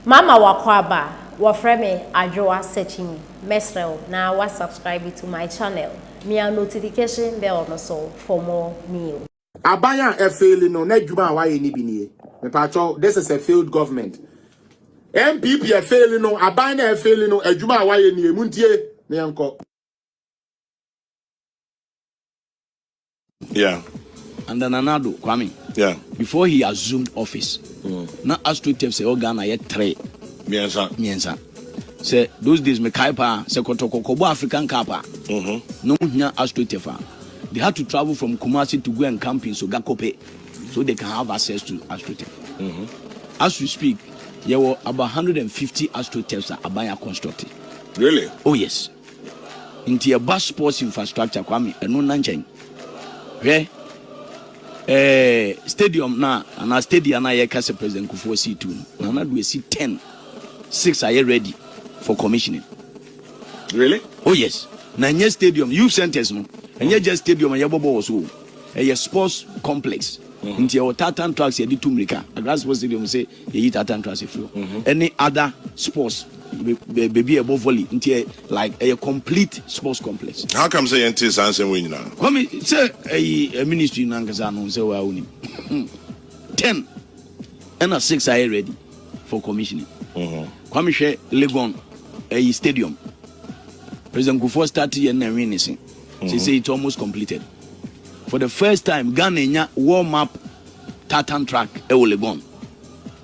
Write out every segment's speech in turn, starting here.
Mama wakwaba wafreme Addo searching mesrel na wa subscribe to my channel. Me a notification bell also for more news. Abaya e failing no na djuma wa ye ni bi nie. Me pacho this is a failed government. MPP e failing no abaya e failing no adjuma wa ye ni muntie na yanko. Yeah. And then Addo Kwame. Yeah. Before he assumed office, now AstroTurf say Ghana yet three. Miensa. Say those days me kaipa say kotokobo African kapa. No nya AstroTurf. They had to travel from Kumasi to go and camp in Sogakope so they can have access to AstroTurf. As we speak, there were about 150 AstroTurfs are Abaya constructed. Really? Oh yes. Into a bus sports infrastructure Kwame and no nanchen. Yeah. Stadium na and a stadium na ye kase President Akufo C2 na do see 10 6 are ready for commissioning. Really? Oh yes. Na nye stadium youth centers no and ye just stadium ye bobo so a sports complex into your tartan tracks ye di tumrika a grass sports stadium say ye tartan tracks if any other sports baby above volley into like a complete sports complex. How come say enti sansen we now? Come say a ministry nankasa no say wa uni 10 and a 6 are ready for commissioning. Come share Legon a stadium. President Akufo started and winning. She say it's almost completed. For the first time, Ghana warm up tartan track e Legon.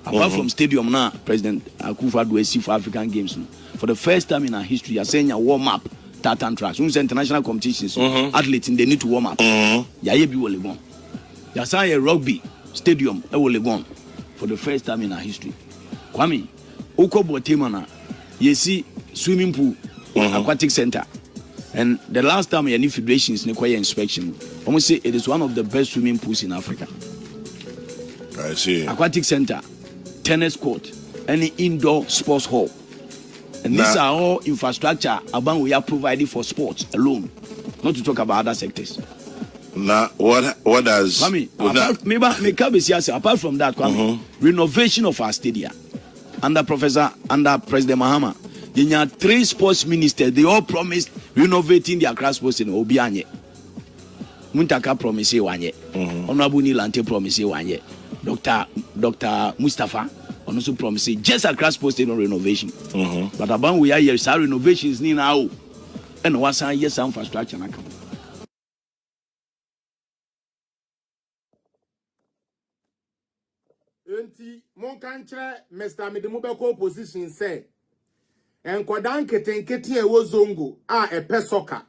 Apart from stadium now, President Akufo do see for African Games. For the first time in our history, you're saying a warm up tartan tracks. When international competitions, athletes they need to warm up. Yeah, be Legon. You're saying a rugby stadium e Legon for the first time in our history. Kwame, Oko Botemana, you see swimming pool, aquatic center. And the last time any federations require inspection, almost say it is one of the best swimming pools in Africa. I see. Aquatic center, tennis court, any indoor sports hall. And these are all infrastructure about we are provided for sports alone, not to talk about other sectors. Now, what does Kwame, apart from that, Kwame, renovation of our stadium under President Mahama. There are 3 sports ministers. They all promised renovating their grass sports in Obianye. Muntaka promised one year. Honorable Nilante promised 1 year. Dr. Mustafa also promised just a grass sports in renovation. But about we are here, renovations need now. And what's our yes infrastructure na come. Enti mon kantre Mr. Medemubeko opposition say enkodan ketenkete e wo zongo a epe soka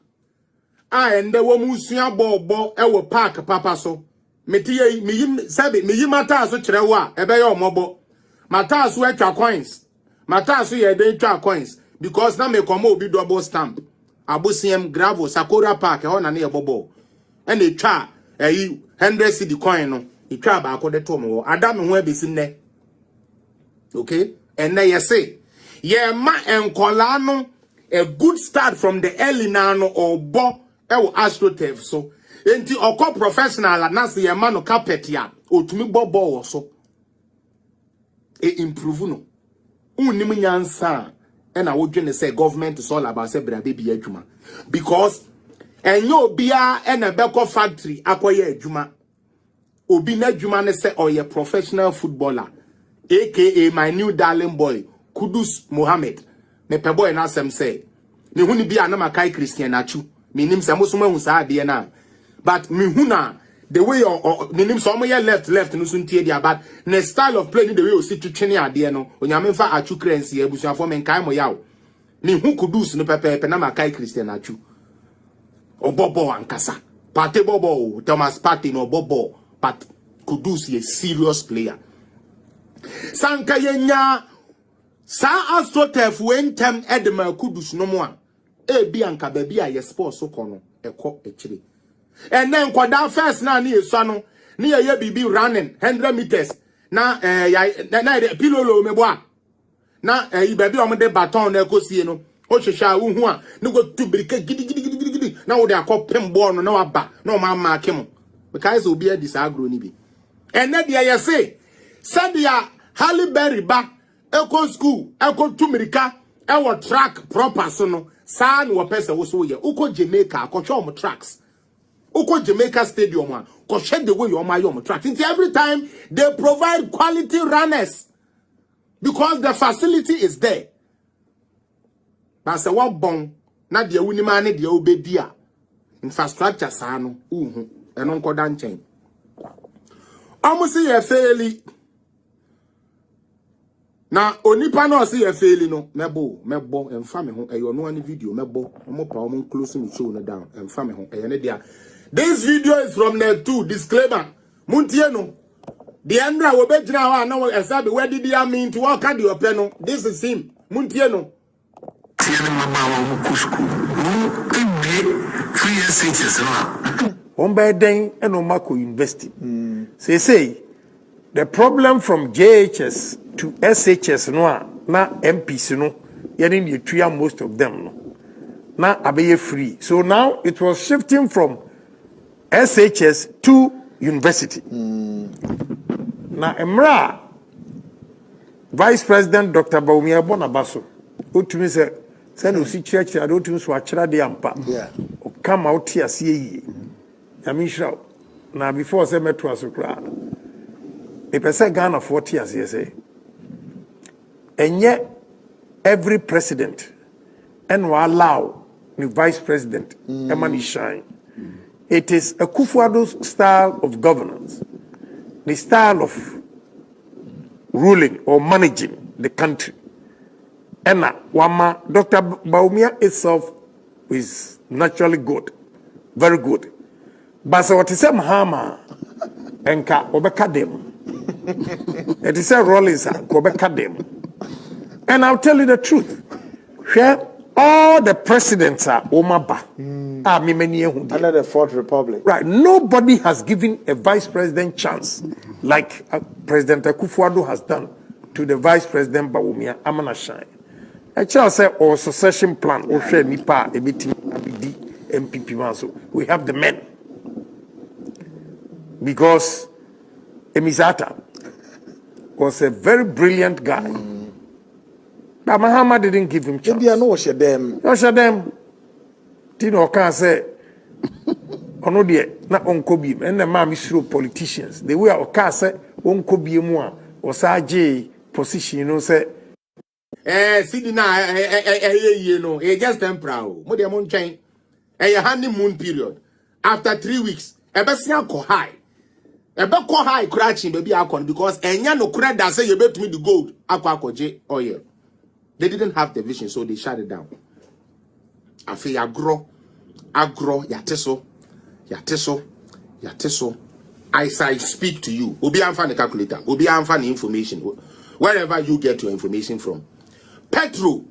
a ende wo musua bobo e wo park papa so metiye meyi mata so kire wo a ebe ye omobo mata so atwa coins mata so ye den twa coins because na me komo obi double stamp abosiem gravel sakora park e ho na na ye bobo e na twa 100 cedi coin no itwa ba akode to mo adam ho abesi nne okay and na say yeah, ma enkola no a good start from the early nano or bo e wo AstroTurf so enti okọ professional na se ye ma no carpet ya otumi bobo wo so e improve no unnim nyansa e na wodwene say government is all about say brabe bi adwuma because enyo obia e na beko factory akoye adwuma obi na adwuma ne say oye professional footballer aka my new darling boy Kudus Mohammed me pebo na asem say me hu ni bia na makai Christian achu me nim se musoma hu sa ade na but me hu na the way me nim so mo ye left no so ntie dia but the style of play the way o si twetwene ade no onyame fa achu crency abusuafo me nkai mo yawo me hu Kudus no pepe na makai Christian achu obobo ankasa Pate bobo Thomas Partey no bobo but Kudus is a serious player sanka yenya sa AstroTurf wentem edema Kudus no mo a e bi anka ba bi a ye sports so kono ekọ ekire enen kwada first na ye so no ne ye bibi running 100 meters na na pilolo mebo a na ba bi o mo de baton na ekosie no o hwehwa wo hu a ne go tubirika gidi na wo de akopem ball no na waba na o ma maake mo because obi adi sa agro ni bi enne de ye say said ya Halle Berry ba Echo school, echo to America, our track proper sono, san wa pesa wo so ye. Uko Jamaica, ko show tracks. Uko Jamaica Stadium one, ko shed the way you my tracks. It's every time they provide quality runners because the facility is there. But say what bon, na dia wuni ma ne dia obedia. Infrastructure sano, eno nko dan chen. Almost ye fairly. Na onipa na say ye fairly no, mebo, emfa me ho, eyo no any video, mebo, omo pa omo close me show no down, emfa me ho, ne dia. This video is from net 2, disclaimer. Muntie no. The Andra wo be jina wa na wo esabe where did he mean to walk at your pen? This is him. Muntie no. One by then and Omako University. Say the problem from JHS to SHS no na MPs no getting the three most of them no. Na abeye free. So now it was shifting from SHS to university. Na Emra Vice President Dr. Baumia Bonabaso utumi se no si church I don't so achira de ampa. Yeah. O come out here see Yamisha na before say metro asokra. E pese Ghana 40 years say. Enye every president and will allow the vice president Emani shine. It is Akufo Addo's style of governance, the style of ruling or managing the country. And Wama Dr. Baumia itself is naturally good, very good. But so what is a Mahama enka obeka dem. It is a Rollins obeka dem. And I'll tell you the truth. Share all the presidents are Omaba. Under the Fourth Republic. Right. Nobody has given a vice president chance like President Akufo Addo has done to the vice president Baumia Amana Shine. I shall say or succession plan or share nipa ebiti abidi MPP manso. We have the men. Because Emizata was a very brilliant guy. But Mahama didn't give him chance. Maybe I know what them. Tino can say, ono de na onko bi and the ma misro politicians. The way o can say onko bi mu a o sa je position no say Sidi na ye no, just temporal. Mo de mo ntwen. Honeymoon period. After 3 weeks, ebesia ko high. Ebe ko high crashing baby akon because enya no kura da say you bet me the gold akwakoje oil. They didn't have the vision, so they shut it down. Afi agro, yateso. As I speak to you, Obi anfa the calculator, Obi anfa the information. Wherever you get your information from. Petrol,